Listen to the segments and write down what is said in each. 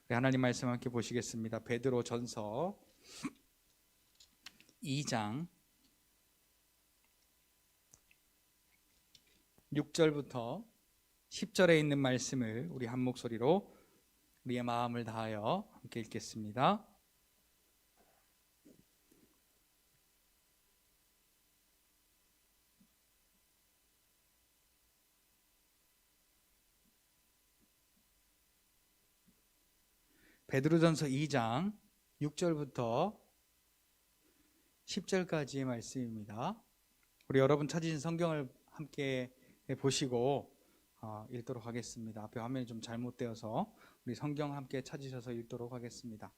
우리 하나님 말씀 함께 보시겠습니다. 베드로전서 2장 6절부터 10절에 있는 말씀을 우리 한 목소리로 우리의 마음을 다하여 함께 읽겠습니다. 베드로전서 2장 6절부터 10절까지의 말씀입니다. 우리 여러분 찾으신 성경을 함께 보시고 읽도록 하겠습니다. 앞에 화면이 좀 잘못되어서 우리 성경 함께 찾으셔서 읽도록 하겠습니다.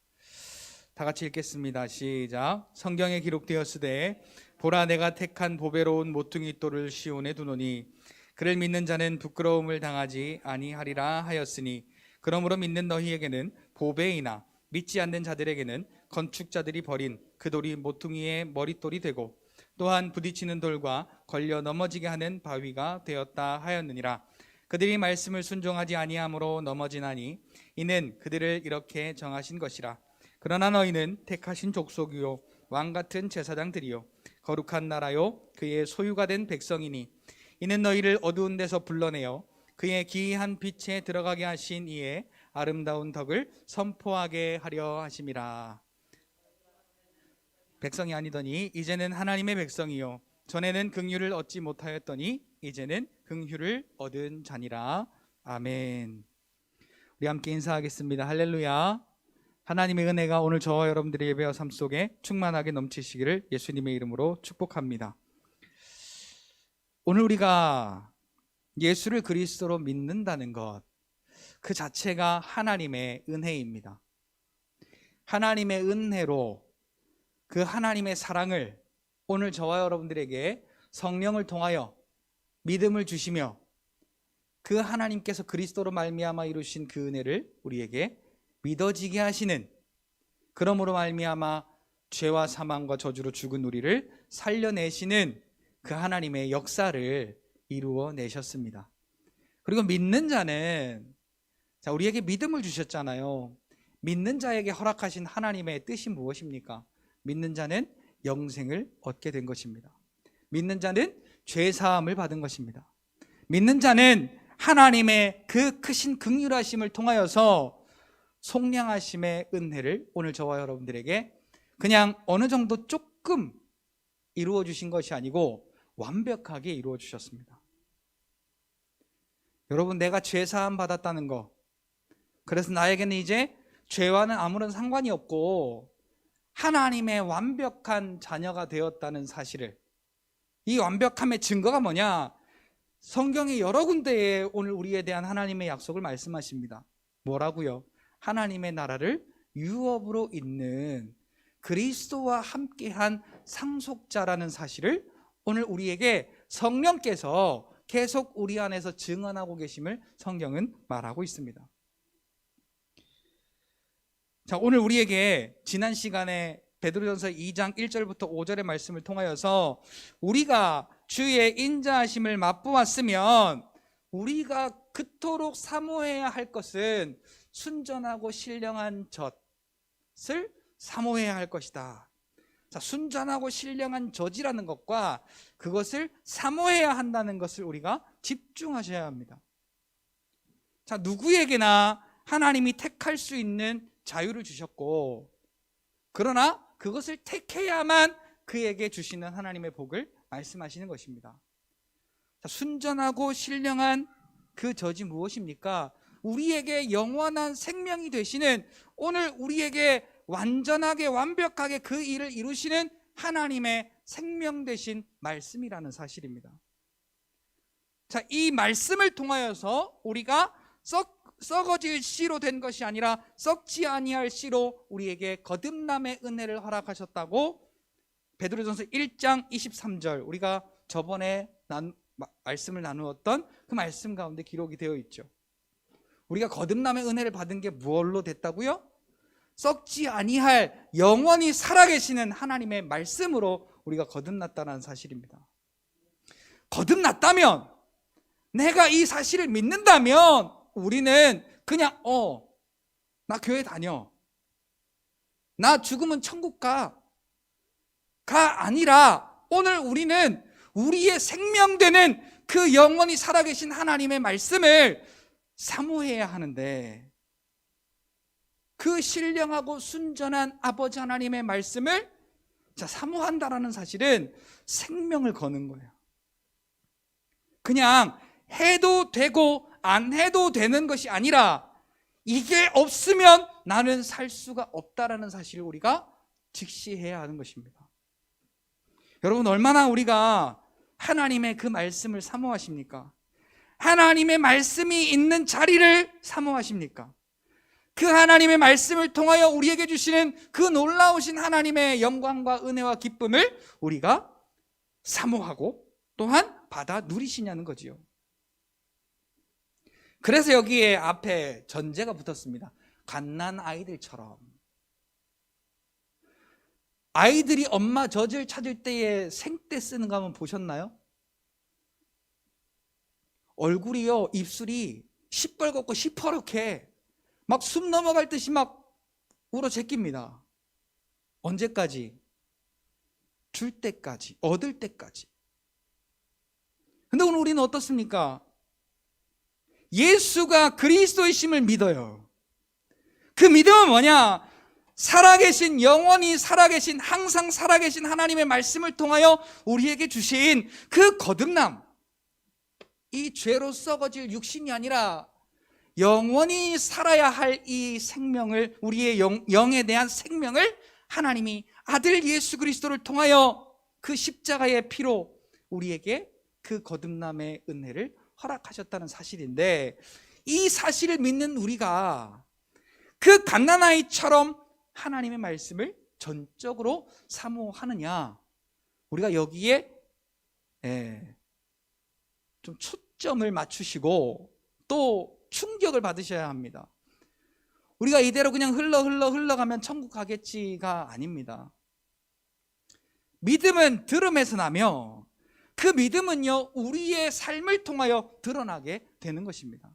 다 같이 읽겠습니다. 시작. 성경에 기록되었으되 보라 내가 택한 보배로운 모퉁이 돌을 시온에 두노니 그를 믿는 자는 부끄러움을 당하지 아니하리라 하였으니 그러므로 믿는 너희에게는 보배이나 믿지 않는 자들에게는 건축자들이 버린 그 돌이 모퉁이의 머릿돌이 되고 또한 부딪히는 돌과 걸려 넘어지게 하는 바위가 되었다 하였느니라. 그들이 말씀을 순종하지 아니함으로 넘어지나니 이는 그들을 이렇게 정하신 것이라. 그러나 너희는 택하신 족속이요 왕같은 제사장들이요 거룩한 나라요 그의 소유가 된 백성이니 이는 너희를 어두운 데서 불러내어 그의 기이한 빛에 들어가게 하신 이의 아름다운 덕을 선포하게 하려 하심이라. 백성이 아니더니 이제는 하나님의 백성이요 전에는 긍휼을 얻지 못하였더니 이제는 긍휼을 얻은 자니라. 아멘. 우리 함께 인사하겠습니다. 할렐루야. 하나님의 은혜가 오늘 저와 여러분들의 예배와 삶 속에 충만하게 넘치시기를 예수님의 이름으로 축복합니다. 오늘 우리가 예수를 그리스도로 믿는다는 것, 그 자체가 하나님의 은혜입니다. 하나님의 은혜로 그 하나님의 사랑을 오늘 저와 여러분들에게 성령을 통하여 믿음을 주시며 그 하나님께서 그리스도로 말미암아 이루신 그 은혜를 우리에게 믿어지게 하시는, 그러므로 말미암아 죄와 사망과 저주로 죽은 우리를 살려내시는 그 하나님의 역사를 이루어내셨습니다. 그리고 믿는 자는, 우리에게 믿음을 주셨잖아요. 믿는 자에게 허락하신 하나님의 뜻이 무엇입니까? 믿는 자는 영생을 얻게 된 것입니다. 믿는 자는 죄사함을 받은 것입니다. 믿는 자는 하나님의 그 크신 긍휼하심을 통하여서 속량하심의 은혜를 오늘 저와 여러분들에게 그냥 어느 정도 조금 이루어 주신 것이 아니고 완벽하게 이루어 주셨습니다. 여러분, 내가 죄사함 받았다는 거, 그래서 나에게는 이제 죄와는 아무런 상관이 없고 하나님의 완벽한 자녀가 되었다는 사실을, 이 완벽함의 증거가 뭐냐? 성경의 여러 군데에 오늘 우리에 대한 하나님의 약속을 말씀하십니다. 뭐라고요? 하나님의 나라를 유업으로 잇는 그리스도와 함께한 상속자라는 사실을 오늘 우리에게 성령께서 계속 우리 안에서 증언하고 계심을 성경은 말하고 있습니다. 자, 오늘 우리에게 지난 시간에 베드로전서 2장 1절부터 5절의 말씀을 통하여서 우리가 주의 인자하심을 맛보았으면 우리가 그토록 사모해야 할 것은 순전하고 신령한 젖을 사모해야 할 것이다. 자, 순전하고 신령한 젖이라는 것과 그것을 사모해야 한다는 것을 우리가 집중하셔야 합니다. 자, 누구에게나 하나님이 택할 수 있는 자유를 주셨고, 그러나 그것을 택해야만 그에게 주시는 하나님의 복을 말씀하시는 것입니다. 자, 순전하고 신령한 그 젖이 무엇입니까? 우리에게 영원한 생명이 되시는, 오늘 우리에게 완전하게 완벽하게 그 일을 이루시는 하나님의 생명 되신 말씀이라는 사실입니다. 자, 이 말씀을 통하여서 우리가 썩어질 씨로 된 것이 아니라 썩지 아니할 씨로 우리에게 거듭남의 은혜를 허락하셨다고 베드로전서 1장 23절, 우리가 저번에 말씀을 나누었던 그 말씀 가운데 기록이 되어 있죠. 우리가 거듭남의 은혜를 받은 게 무엇로 됐다고요? 썩지 아니할 영원히 살아계시는 하나님의 말씀으로 우리가 거듭났다는 사실입니다. 거듭났다면, 내가 이 사실을 믿는다면 우리는 그냥 나 교회 다녀. 나 죽으면 천국 가. 가 아니라 오늘 우리는 우리의 생명되는 그 영원히 살아계신 하나님의 말씀을 사모해야 하는데, 그 신령하고 순전한 아버지 하나님의 말씀을 사모한다라는 사실은 생명을 거는 거예요. 그냥 해도 되고 안 해도 되는 것이 아니라 이게 없으면 나는 살 수가 없다라는 사실을 우리가 직시해야 하는 것입니다. 여러분, 얼마나 우리가 하나님의 그 말씀을 사모하십니까? 하나님의 말씀이 있는 자리를 사모하십니까? 그 하나님의 말씀을 통하여 우리에게 주시는 그 놀라우신 하나님의 영광과 은혜와 기쁨을 우리가 사모하고 또한 받아 누리시냐는 거지요. 그래서 여기에 앞에 전제가 붙었습니다. 갓난 아이들처럼. 아이들이 엄마 젖을 찾을 때에 생떼 쓰는 거 한번 보셨나요? 얼굴이요, 입술이 시뻘겋고 시퍼렇게 막 숨 넘어갈 듯이 막 울어 제낍니다. 언제까지? 줄 때까지, 얻을 때까지. 근데 오늘 우리는 어떻습니까? 예수가 그리스도이심을 믿어요. 그 믿음은 뭐냐? 살아계신, 영원히 살아계신, 항상 살아계신 하나님의 말씀을 통하여 우리에게 주신 그 거듭남, 이 죄로 썩어질 육신이 아니라 영원히 살아야 할 이 생명을, 우리의 영에 대한 생명을 하나님이 아들 예수 그리스도를 통하여 그 십자가의 피로 우리에게 그 거듭남의 은혜를 허락하셨다는 사실인데, 이 사실을 믿는 우리가 그 갓난아이처럼 하나님의 말씀을 전적으로 사모하느냐, 우리가 여기에 좀 초점을 맞추시고 또 충격을 받으셔야 합니다. 우리가 이대로 그냥 흘러가면 천국 가겠지가 아닙니다. 믿음은 들음에서 나며 그 믿음은요, 우리의 삶을 통하여 드러나게 되는 것입니다.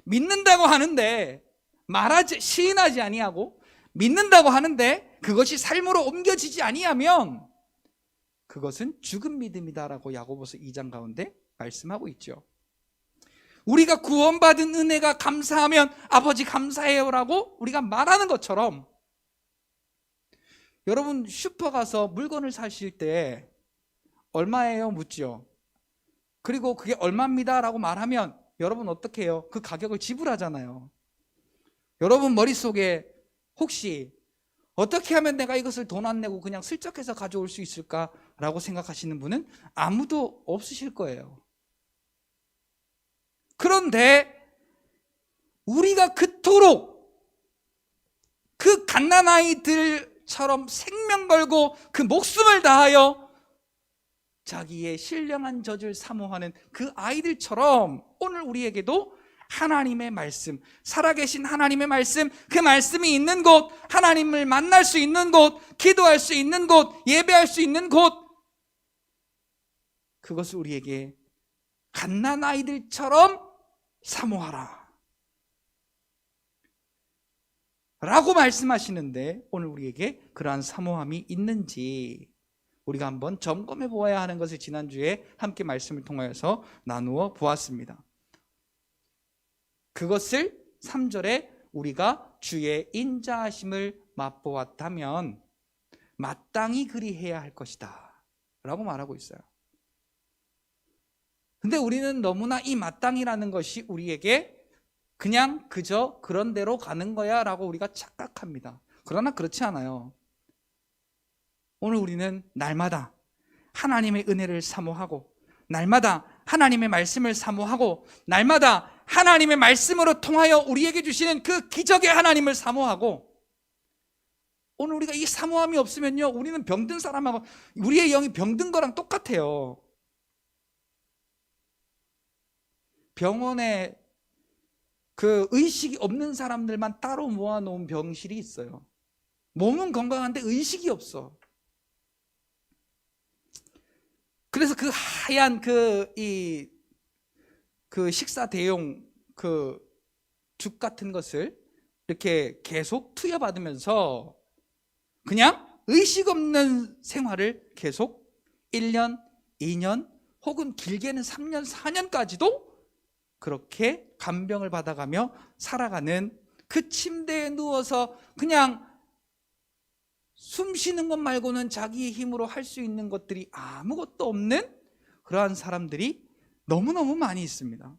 믿는다고 하는데 시인하지 아니하고, 믿는다고 하는데 그것이 삶으로 옮겨지지 아니하면 그것은 죽은 믿음이다라고 야고보서 2장 가운데 말씀하고 있죠. 우리가 구원받은 은혜가 감사하면 아버지 감사해요라고 우리가 말하는 것처럼, 여러분 슈퍼 가서 물건을 사실 때 얼마예요 묻죠. 그리고 그게 얼마입니다 라고 말하면 여러분 어떻게 해요? 그 가격을 지불하잖아요. 여러분 머릿속에 혹시 어떻게 하면 내가 이것을 돈 안 내고 그냥 슬쩍 해서 가져올 수 있을까라고 생각하시는 분은 아무도 없으실 거예요. 그런데 우리가 그토록 그 갓난아이들처럼 생명 걸고 그 목숨을 다하여 자기의 신령한 젖을 사모하는 그 아이들처럼, 오늘 우리에게도 하나님의 말씀, 살아계신 하나님의 말씀, 그 말씀이 있는 곳, 하나님을 만날 수 있는 곳, 기도할 수 있는 곳, 예배할 수 있는 곳, 그것을 우리에게 갓난아이들처럼 사모하라 라고 말씀하시는데, 오늘 우리에게 그러한 사모함이 있는지 우리가 한번 점검해 보아야 하는 것을 지난주에 함께 말씀을 통하여서 나누어 보았습니다. 그것을 3절에 우리가 주의 인자하심을 맛보았다면 마땅히 그리해야 할 것이다 라고 말하고 있어요. 근데 우리는 너무나 이 마땅이라는 것이 우리에게 그냥 그저 그런 대로 가는 거야 라고 우리가 착각합니다. 그러나 그렇지 않아요. 오늘 우리는 날마다 하나님의 은혜를 사모하고, 날마다 하나님의 말씀을 사모하고, 날마다 하나님의 말씀으로 통하여 우리에게 주시는 그 기적의 하나님을 사모하고, 오늘 우리가 이 사모함이 없으면요, 우리는 병든 사람하고, 우리의 영이 병든 거랑 똑같아요. 병원에 그 의식이 없는 사람들만 따로 모아놓은 병실이 있어요. 몸은 건강한데 의식이 없어. 그래서 그 하얀 그 식사 대용 그 죽 같은 것을 이렇게 계속 투여받으면서 그냥 의식 없는 생활을 계속 1년, 2년 혹은 길게는 3년, 4년까지도 그렇게 간병을 받아가며 살아가는, 그 침대에 누워서 그냥 숨 쉬는 것 말고는 자기의 힘으로 할 수 있는 것들이 아무것도 없는 그러한 사람들이 너무너무 많이 있습니다.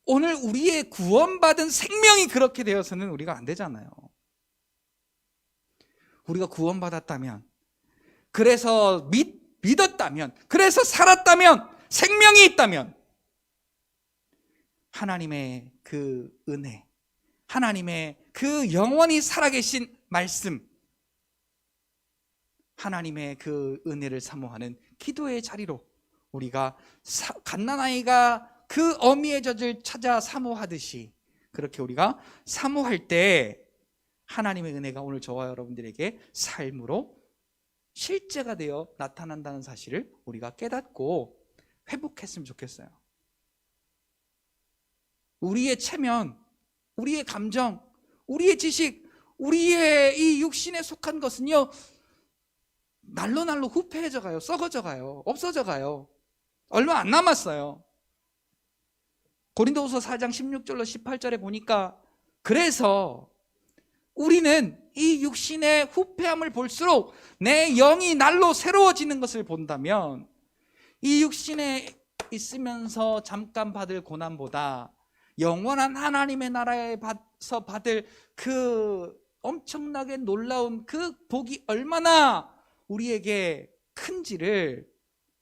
오늘 우리의 구원받은 생명이 그렇게 되어서는 우리가 안 되잖아요. 우리가 구원받았다면, 그래서 믿었다면, 그래서 살았다면, 생명이 있다면 하나님의 그 은혜, 하나님의 그 영원히 살아계신 말씀, 하나님의 그 은혜를 사모하는 기도의 자리로 우리가 갓난아이가 그 어미의 젖을 찾아 사모하듯이 그렇게 우리가 사모할 때 하나님의 은혜가 오늘 저와 여러분들에게 삶으로 실제가 되어 나타난다는 사실을 우리가 깨닫고 회복했으면 좋겠어요. 우리의 체면, 우리의 감정, 우리의 지식, 우리의 이 육신에 속한 것은요, 날로 후패해져 가요. 썩어져 가요. 없어져 가요. 얼마 안 남았어요. 고린도후서 4장 16절로 18절에 보니까, 그래서 우리는 이 육신의 후패함을 볼수록 내 영이 날로 새로워지는 것을 본다면, 이 육신에 있으면서 잠깐 받을 고난보다 영원한 하나님의 나라에서 받을 그 엄청나게 놀라운 그 복이 얼마나 우리에게 큰지를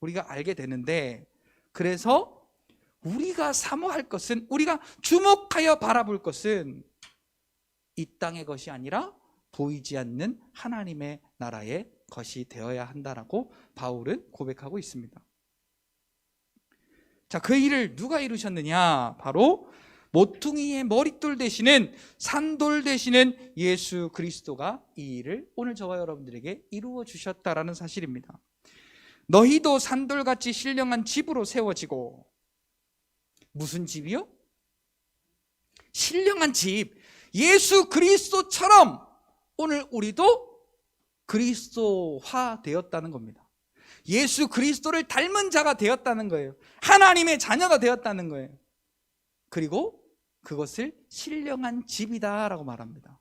우리가 알게 되는데, 그래서 우리가 사모할 것은, 우리가 주목하여 바라볼 것은 이 땅의 것이 아니라 보이지 않는 하나님의 나라의 것이 되어야 한다라고 바울은 고백하고 있습니다. 자, 그 일을 누가 이루셨느냐? 바로 모퉁이의 머릿돌 되시는, 산돌 되시는 예수 그리스도가 이 일을 오늘 저와 여러분들에게 이루어 주셨다라는 사실입니다. 너희도 산돌같이 신령한 집으로 세워지고, 무슨 집이요? 신령한 집, 예수 그리스도처럼 오늘 우리도 그리스도화 되었다는 겁니다. 예수 그리스도를 닮은 자가 되었다는 거예요. 하나님의 자녀가 되었다는 거예요. 그리고 그것을 신령한 집이다라고 말합니다.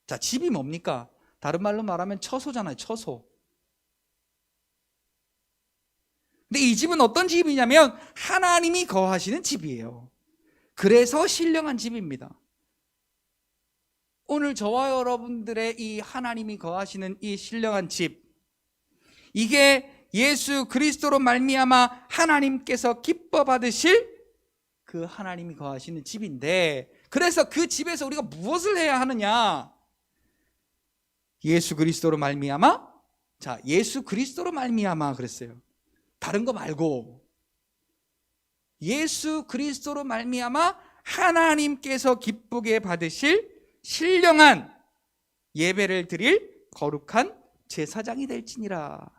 자, 집이 뭡니까? 다른 말로 말하면 처소잖아요. 처소. 근데 이 집은 어떤 집이냐면 하나님이 거하시는 집이에요. 그래서 신령한 집입니다. 오늘 저와 여러분들의 이 하나님이 거하시는 이 신령한 집, 이게 예수 그리스도로 말미암아 하나님께서 기뻐 받으실 그 하나님이 거하시는 집인데, 그래서 그 집에서 우리가 무엇을 해야 하느냐? 예수 그리스도로 말미암아, 자, 예수 그리스도로 말미암아 그랬어요. 다른 거 말고 예수 그리스도로 말미암아 하나님께서 기쁘게 받으실 신령한 예배를 드릴 거룩한 제사장이 될지니라.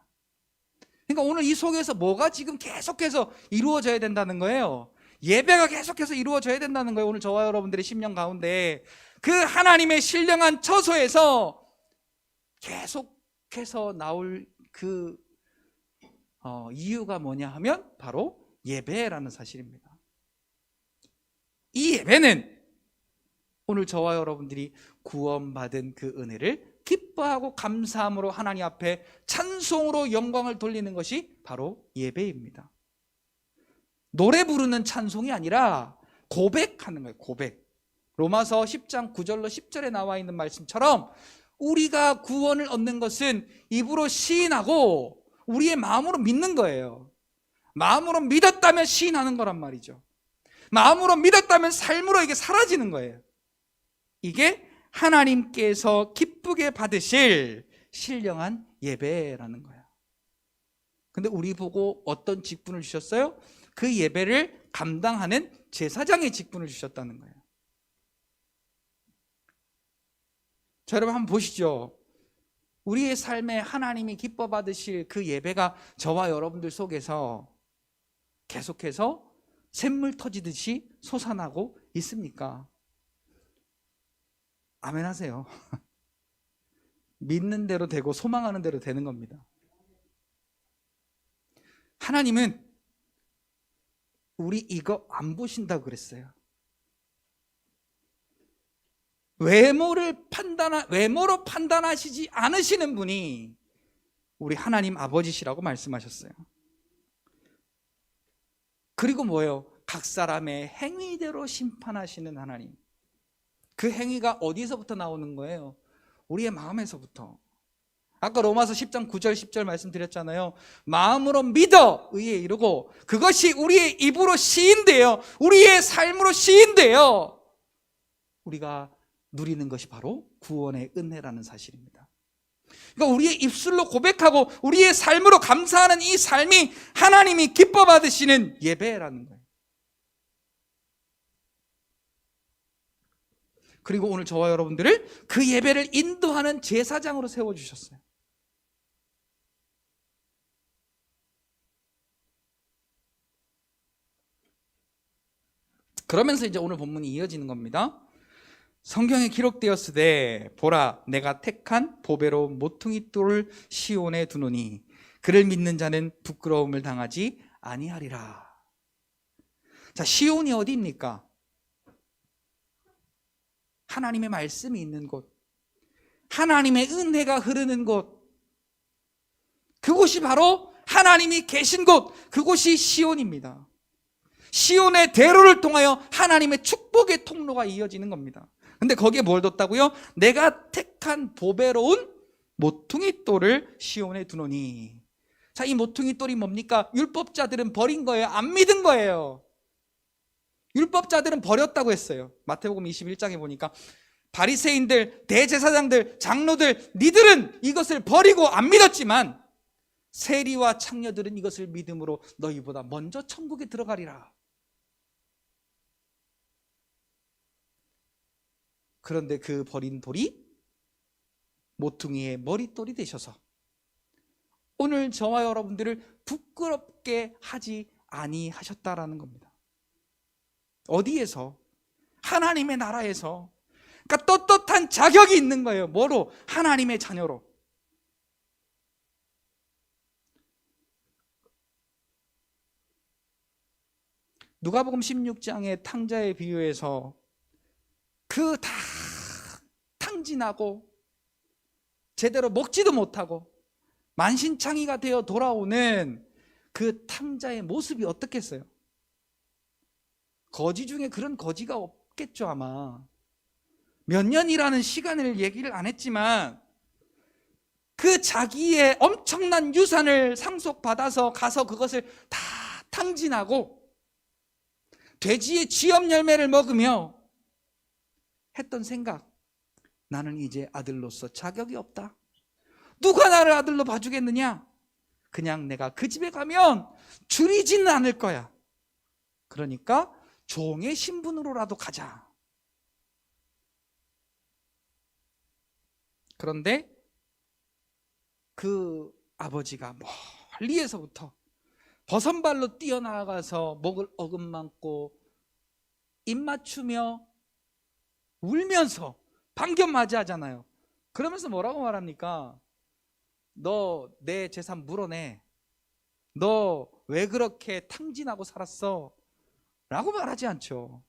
그러니까 오늘 이 속에서 뭐가 지금 계속해서 이루어져야 된다는 거예요. 예배가 계속해서 이루어져야 된다는 거예요. 오늘 저와 여러분들의 심령 가운데 그 하나님의 신령한 처소에서 계속해서 나올 그 이유가 뭐냐 하면 바로 예배라는 사실입니다. 이 예배는 오늘 저와 여러분들이 구원받은 그 은혜를 기뻐하고 감사함으로 하나님 앞에 찬송으로 영광을 돌리는 것이 바로 예배입니다. 노래 부르는 찬송이 아니라 고백하는 거예요. 고백. 로마서 10장 9절로 10절에 나와 있는 말씀처럼 우리가 구원을 얻는 것은 입으로 시인하고 우리의 마음으로 믿는 거예요. 마음으로 믿었다면 시인하는 거란 말이죠. 마음으로 믿었다면 삶으로 이게 사라지는 거예요. 이게 하나님께서 기쁘게 받으실 신령한 예배라는 거예요. 근데 우리 보고 어떤 직분을 주셨어요? 그 예배를 감당하는 제사장의 직분을 주셨다는 거예요. 자, 여러분 한번 보시죠. 우리의 삶에 하나님이 기뻐 받으실 그 예배가 저와 여러분들 속에서 계속해서 샘물 터지듯이 솟아나고 있습니까? 아멘 하세요. 믿는 대로 되고 소망하는 대로 되는 겁니다. 하나님은 우리 이거 안 보신다고 그랬어요. 외모로 판단하시지 않으시는 분이 우리 하나님 아버지시라고 말씀하셨어요. 그리고 뭐예요? 각 사람의 행위대로 심판하시는 하나님. 그 행위가 어디서부터 나오는 거예요? 우리의 마음에서부터. 아까 로마서 10장 9절 10절 말씀드렸잖아요. 마음으로 믿어 의에 이르고 그것이 우리의 입으로 시인되어 우리의 삶으로 시인되어 우리가 누리는 것이 바로 구원의 은혜라는 사실입니다. 그러니까 우리의 입술로 고백하고 우리의 삶으로 감사하는 이 삶이 하나님이 기뻐 받으시는 예배라는 거예요. 그리고 오늘 저와 여러분들을 그 예배를 인도하는 제사장으로 세워주셨어요. 그러면서 이제 오늘 본문이 이어지는 겁니다. 성경에 기록되었으되 보라 내가 택한 보배로운 모퉁이 돌을 시온에 두노니 그를 믿는 자는 부끄러움을 당하지 아니하리라. 자, 시온이 어디입니까? 하나님의 말씀이 있는 곳, 하나님의 은혜가 흐르는 곳, 그곳이 바로 하나님이 계신 곳, 그곳이 시온입니다. 시온의 대로를 통하여 하나님의 축복의 통로가 이어지는 겁니다. 근데 거기에 뭘 뒀다고요? 내가 택한 보배로운 모퉁이 돌을 시온에 두노니. 자, 이 모퉁이 돌이 뭡니까? 율법자들은 버린 거예요? 안 믿은 거예요? 율법자들은 버렸다고 했어요. 마태복음 21장에 보니까 바리새인들, 대제사장들, 장로들, 니들은 이것을 버리고 안 믿었지만 세리와 창녀들은 이것을 믿음으로 너희보다 먼저 천국에 들어가리라. 그런데 그 버린 돌이 모퉁이의 머릿돌이 되셔서 오늘 저와 여러분들을 부끄럽게 하지 아니하셨다라는 겁니다. 어디에서? 하나님의 나라에서. 그러니까 떳떳한 자격이 있는 거예요. 뭐로? 하나님의 자녀로. 누가복음 16장의 탕자의 비유에서 그 다 탕진하고 제대로 먹지도 못하고 만신창이가 되어 돌아오는 그 탕자의 모습이 어떻겠어요? 거지 중에 그런 거지가 없겠죠. 아마 몇 년이라는 시간을 얘기를 안 했지만 그 자기의 엄청난 유산을 상속받아서 가서 그것을 다 탕진하고 돼지의 쥐염 열매를 먹으며 했던 생각, 나는 이제 아들로서 자격이 없다. 누가 나를 아들로 봐주겠느냐? 그냥 내가 그 집에 가면 줄이지는 않을 거야. 그러니까 종의 신분으로라도 가자. 그런데 그 아버지가 멀리에서부터 버선발로 뛰어나가서 목을 어금만고 입 맞추며 울면서 반겨 맞이하잖아요. 그러면서 뭐라고 말합니까? 너 내 재산 물어내. 너 왜 그렇게 탕진하고 살았어? 라고 말하지 않죠.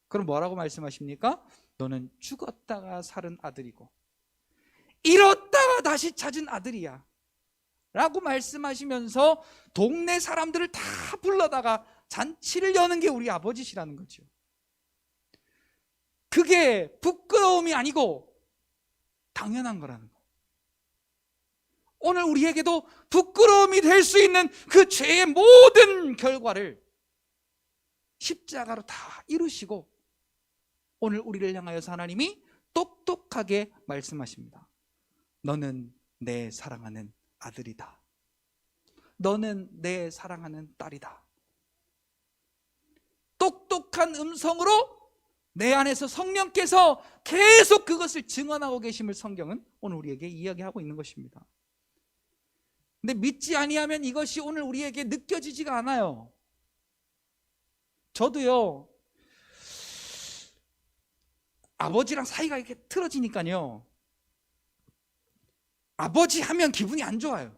그럼 뭐라고 말씀하십니까? 너는 죽었다가 살은 아들이고 잃었다가 다시 찾은 아들이야 라고 말씀하시면서 동네 사람들을 다 불러다가 잔치를 여는 게 우리 아버지시라는 거죠. 그게 부끄러움이 아니고 당연한 거라는 거. 오늘 우리에게도 부끄러움이 될 수 있는 그 죄의 모든 결과를 십자가로 다 이루시고 오늘 우리를 향하여서 하나님이 똑똑하게 말씀하십니다. 너는 내 사랑하는 아들이다. 너는 내 사랑하는 딸이다. 똑똑한 음성으로 내 안에서 성령께서 계속 그것을 증언하고 계심을 성경은 오늘 우리에게 이야기하고 있는 것입니다. 근데 믿지 아니하면 이것이 오늘 우리에게 느껴지지가 않아요. 저도요, 아버지랑 사이가 이렇게 틀어지니까요, 아버지 하면 기분이 안 좋아요.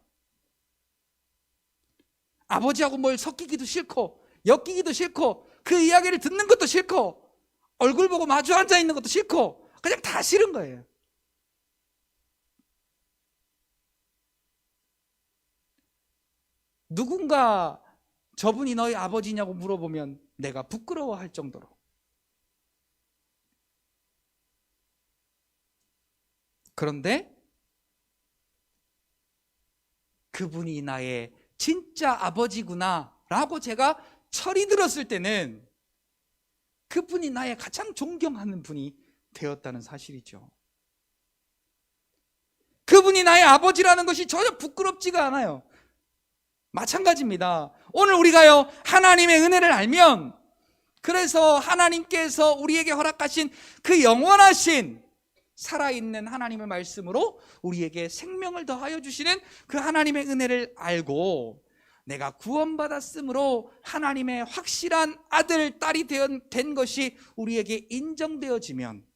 아버지하고 뭘 섞이기도 싫고 엮이기도 싫고 그 이야기를 듣는 것도 싫고 얼굴 보고 마주 앉아 있는 것도 싫고 그냥 다 싫은 거예요. 누군가 저분이 너희 아버지냐고 물어보면 내가 부끄러워할 정도로. 그런데 그분이 나의 진짜 아버지구나 라고 제가 철이 들었을 때는 그분이 나의 가장 존경하는 분이 되었다는 사실이죠. 그분이 나의 아버지라는 것이 전혀 부끄럽지가 않아요. 마찬가지입니다. 오늘 우리가요, 하나님의 은혜를 알면, 그래서 하나님께서 우리에게 허락하신 그 영원하신 살아있는 하나님의 말씀으로 우리에게 생명을 더하여 주시는 그 하나님의 은혜를 알고 내가 구원받았으므로 하나님의 확실한 아들, 딸이 된 것이 우리에게 인정되어지면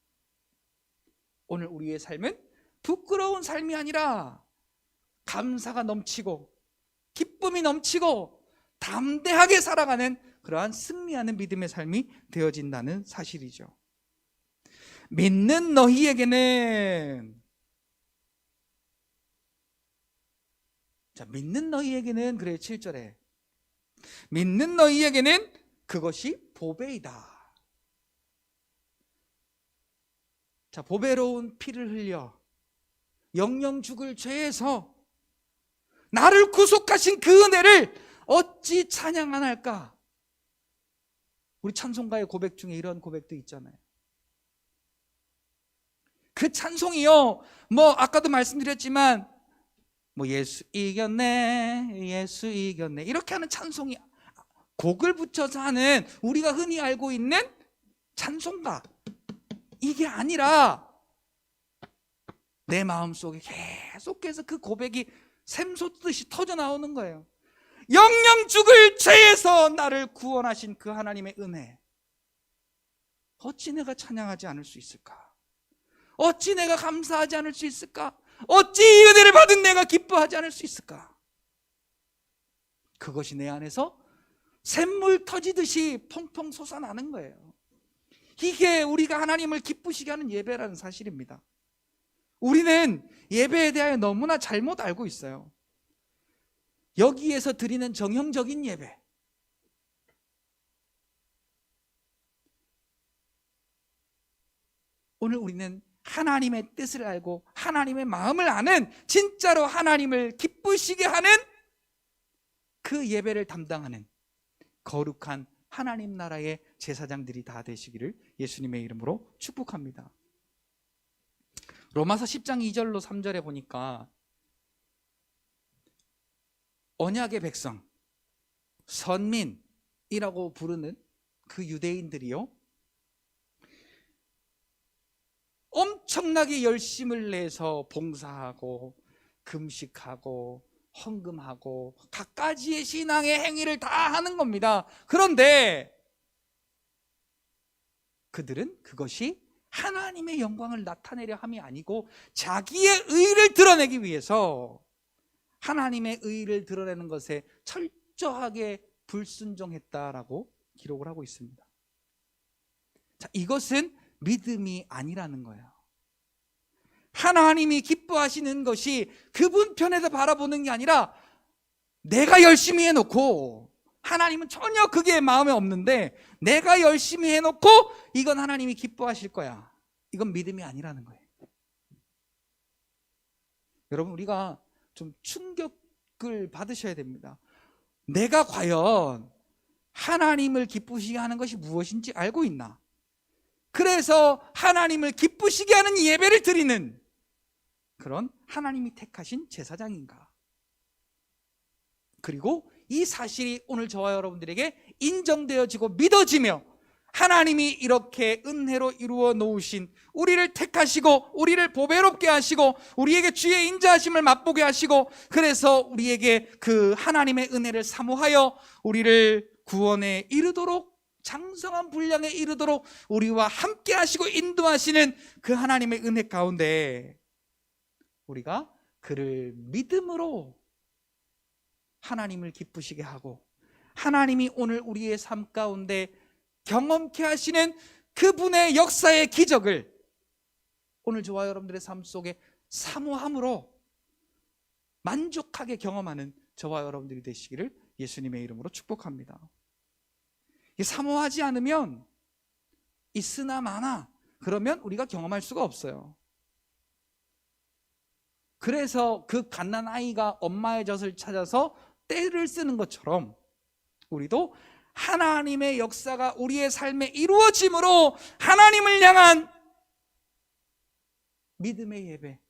오늘 우리의 삶은 부끄러운 삶이 아니라 감사가 넘치고 기쁨이 넘치고 담대하게 살아가는 그러한 승리하는 믿음의 삶이 되어진다는 사실이죠. 믿는 너희에게는, 믿는 너희에게는, 그래 7절에 믿는 너희에게는 그것이 보배이다. 자, 보배로운 피를 흘려 영영 죽을 죄에서 나를 구속하신 그 은혜를 어찌 찬양 안 할까? 우리 찬송가의 고백 중에 이런 고백도 있잖아요. 그 찬송이요, 아까도 말씀드렸지만 예수 이겼네, 예수 이겼네 이렇게 하는 찬송이, 곡을 붙여서 하는 우리가 흔히 알고 있는 찬송가, 이게 아니라 내 마음속에 계속해서 그 고백이 샘솟듯이 터져 나오는 거예요. 영영 죽을 죄에서 나를 구원하신 그 하나님의 은혜, 어찌 내가 찬양하지 않을 수 있을까? 어찌 내가 감사하지 않을 수 있을까? 어찌 이 은혜를 받은 내가 기뻐하지 않을 수 있을까? 그것이 내 안에서 샘물 터지듯이 펑펑 솟아나는 거예요. 이게 우리가 하나님을 기쁘시게 하는 예배라는 사실입니다. 우리는 예배에 대하여 너무나 잘못 알고 있어요. 여기에서 드리는 정형적인 예배, 오늘 우리는 하나님의 뜻을 알고 하나님의 마음을 아는, 진짜로 하나님을 기쁘시게 하는 그 예배를 담당하는 거룩한 하나님 나라의 제사장들이 다 되시기를 예수님의 이름으로 축복합니다. 로마서 10장 2절로 3절에 보니까 언약의 백성, 선민이라고 부르는 그 유대인들이요, 엄청나게 열심을 내서 봉사하고 금식하고 헌금하고 갖가지의 신앙의 행위를 다 하는 겁니다. 그런데 그들은 그것이 하나님의 영광을 나타내려 함이 아니고 자기의 의를 드러내기 위해서 하나님의 의를 드러내는 것에 철저하게 불순종했다라고 기록을 하고 있습니다. 자, 이것은 믿음이 아니라는 거예요. 하나님이 기뻐하시는 것이 그분 편에서 바라보는 게 아니라 내가 열심히 해놓고, 하나님은 전혀 그게 마음에 없는데 내가 열심히 해놓고 이건 하나님이 기뻐하실 거야, 이건 믿음이 아니라는 거예요. 여러분, 우리가 좀 충격을 받으셔야 됩니다. 내가 과연 하나님을 기쁘시게 하는 것이 무엇인지 알고 있나? 그래서 하나님을 기쁘시게 하는 예배를 드리는 그런 하나님이 택하신 제사장인가? 그리고 이 사실이 오늘 저와 여러분들에게 인정되어지고 믿어지며 하나님이 이렇게 은혜로 이루어 놓으신, 우리를 택하시고 우리를 보배롭게 하시고 우리에게 주의 인자하심을 맛보게 하시고, 그래서 우리에게 그 하나님의 은혜를 사모하여 우리를 구원에 이르도록 장성한 분량에 이르도록 우리와 함께 하시고 인도하시는 그 하나님의 은혜 가운데 우리가 그를 믿음으로 하나님을 기쁘시게 하고 하나님이 오늘 우리의 삶 가운데 경험케 하시는 그분의 역사의 기적을 오늘 저와 여러분들의 삶 속에 사모함으로 만족하게 경험하는 저와 여러분들이 되시기를 예수님의 이름으로 축복합니다. 사모하지 않으면 있으나 마나 그러면 우리가 경험할 수가 없어요. 그래서 그 갓난아이가 엄마의 젖을 찾아서 떼를 쓰는 것처럼 우리도 하나님의 역사가 우리의 삶에 이루어짐으로 하나님을 향한 믿음의 예배,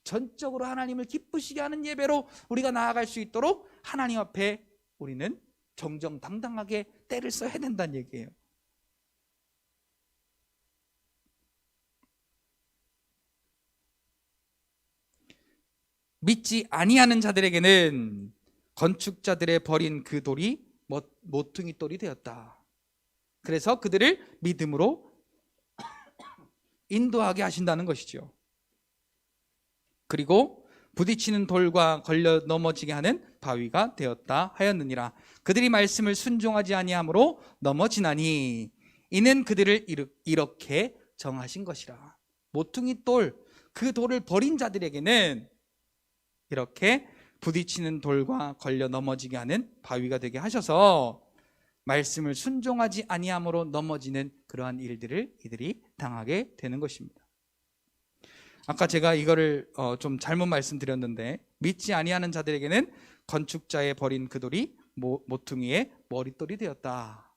전적으로 하나님을 기쁘시게 하는 예배로 우리가 나아갈 수 있도록 하나님 앞에 우리는 정정당당하게 때를 써야 된다는 얘기예요. 믿지 아니하는 자들에게는 건축자들의 버린 그 돌이 모퉁이 돌이 되었다. 그래서 그들을 믿음으로 인도하게 하신다는 것이죠. 그리고 부딪히는 돌과 걸려 넘어지게 하는 바위가 되었다 하였느니라. 그들이 말씀을 순종하지 아니함으로 넘어지나니 이는 그들을 이렇게 정하신 것이라. 모퉁이 돌, 그 돌을 버린 자들에게는 이렇게 부딪히는 돌과 걸려 넘어지게 하는 바위가 되게 하셔서 말씀을 순종하지 아니함으로 넘어지는 그러한 일들을 이들이 당하게 되는 것입니다. 아까 제가 이거를 좀 잘못 말씀드렸는데 믿지 아니하는 자들에게는 건축자의 버린 그 돌이 모퉁이의 머릿돌이 되었다.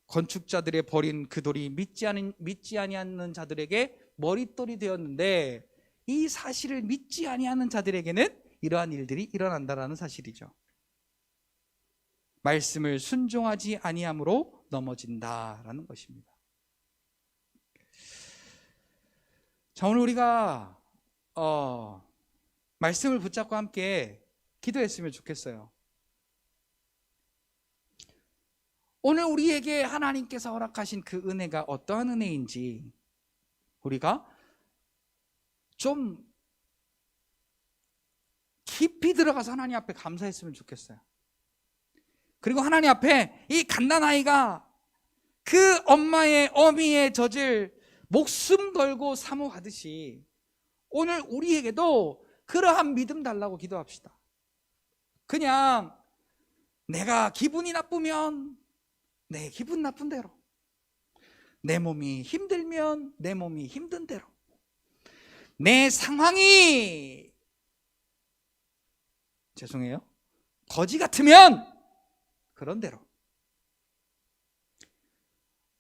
건축자들의 버린 그 돌이 믿지 아니하는 자들에게 머릿돌이 되었는데 이 사실을 믿지 아니하는 자들에게는 이러한 일들이 일어난다라는 사실이죠. 말씀을 순종하지 아니함으로 넘어진다라는 것입니다. 자, 오늘 우리가 말씀을 붙잡고 함께 기도했으면 좋겠어요. 오늘 우리에게 하나님께서 허락하신 그 은혜가 어떠한 은혜인지 우리가 좀 깊이 들어가서 하나님 앞에 감사했으면 좋겠어요. 그리고 하나님 앞에 이 갓난아이가 그 엄마의 어미의 젖을 목숨 걸고 사모하듯이 오늘 우리에게도 그러한 믿음 달라고 기도합시다. 그냥 내가 기분이 나쁘면 내 기분 나쁜 대로, 내 몸이 힘들면 내 몸이 힘든 대로, 내 상황이 거지 같으면 그런 대로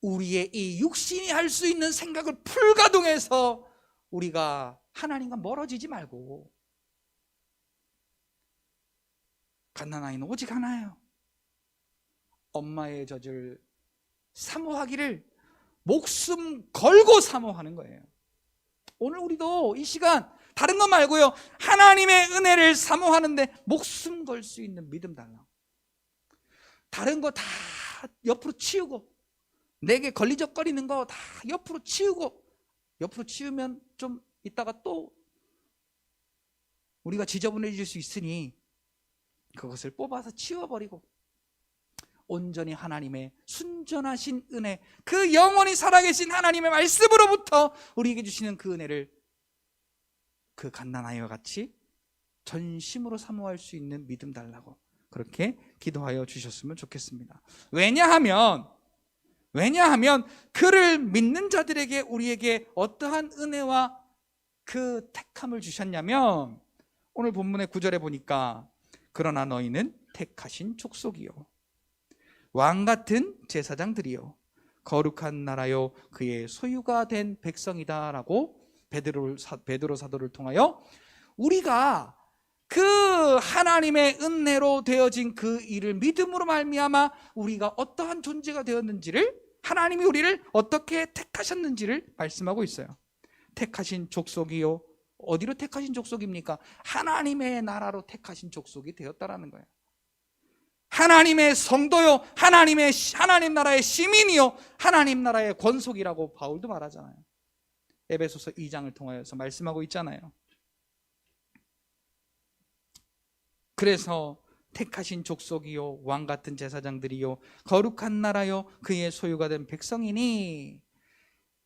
우리의 이 육신이 할 수 있는 생각을 풀가동해서 우리가 하나님과 멀어지지 말고 갓난아이는 오직 하나예요. 엄마의 젖을 사모하기를 목숨 걸고 사모하는 거예요. 오늘 우리도 이 시간 다른 거 말고요 하나님의 은혜를 사모하는데 목숨 걸 수 있는 믿음 달라고. 다른 거 다 옆으로 치우고 내게 걸리적거리는 거 다 옆으로 치우고, 옆으로 치우면 좀 이따가 또 우리가 지저분해질 수 있으니 그것을 뽑아서 치워버리고 온전히 하나님의 순전하신 은혜, 그 영원히 살아계신 하나님의 말씀으로부터 우리에게 주시는 그 은혜를 그 갓난아이와 같이 전심으로 사모할 수 있는 믿음 달라고 그렇게 기도하여 주셨으면 좋겠습니다. 왜냐하면 그를 믿는 자들에게 우리에게 어떠한 은혜와 그 택함을 주셨냐면 오늘 본문의 9절에 보니까 그러나 너희는 택하신 족속이요 왕같은 제사장들이요 거룩한 나라요 그의 소유가 된 백성이다 라고 베드로 사도를 통하여 우리가 그 하나님의 은혜로 되어진 그 일을 믿음으로 말미암아 우리가 어떠한 존재가 되었는지를, 하나님이 우리를 어떻게 택하셨는지를 말씀하고 있어요. 택하신 족속이요. 어디로 택하신 족속입니까? 하나님의 나라로 택하신 족속이 되었다라는 거예요. 하나님의 성도요, 하나님 나라의 시민이요, 하나님 나라의 권속이라고 바울도 말하잖아요. 에베소서 2장을 통하여서 말씀하고 있잖아요. 그래서 택하신 족속이요, 왕 같은 제사장들이요, 거룩한 나라요, 그의 소유가 된 백성이니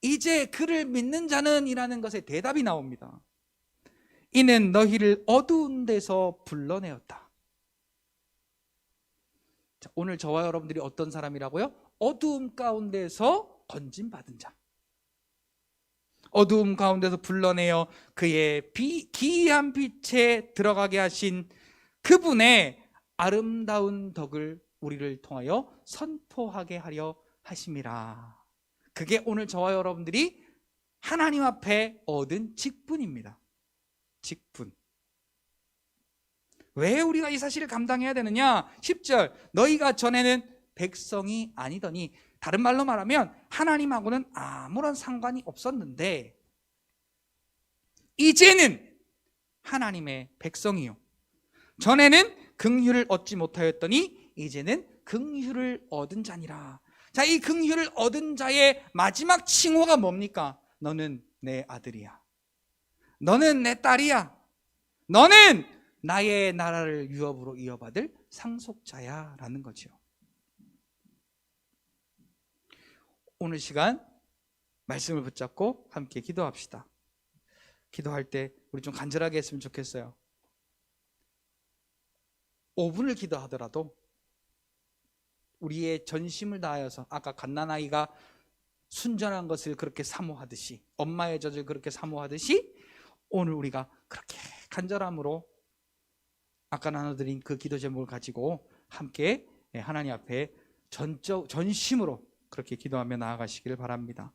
이제 그를 믿는 자는 이라는 것에 대답이 나옵니다. 이는 너희를 어두운 데서 불러내었다. 자, 오늘 저와 여러분들이 어떤 사람이라고요? 어두움 가운데서 건진받은 자, 어두움 가운데서 불러내어 그의 기이한 빛에 들어가게 하신 그분의 아름다운 덕을 우리를 통하여 선포하게 하려 하심이라. 그게 오늘 저와 여러분들이 하나님 앞에 얻은 직분입니다. 직분. 왜 우리가 이 사실을 감당해야 되느냐? 10절, 너희가 전에는 백성이 아니더니, 다른 말로 말하면 하나님하고는 아무런 상관이 없었는데 이제는 하나님의 백성이요, 전에는 긍휼을 얻지 못하였더니 이제는 긍휼을 얻은 자니라. 자, 이 긍휼을 얻은 자의 마지막 칭호가 뭡니까? 너는 내 아들이야, 너는 내 딸이야, 너는 나의 나라를 유업으로 이어받을 상속자야 라는 거죠. 오늘 시간 말씀을 붙잡고 함께 기도합시다. 기도할 때 우리 좀 간절하게 했으면 좋겠어요. 5분을 기도하더라도 우리의 전심을 다하여서, 아까 갓난아이가 순전한 것을 그렇게 사모하듯이, 엄마의 젖을 그렇게 사모하듯이, 오늘 우리가 그렇게 간절함으로 아까 나눠드린 그 기도 제목을 가지고 함께 하나님 앞에 전심으로 그렇게 기도하며 나아가시기를 바랍니다.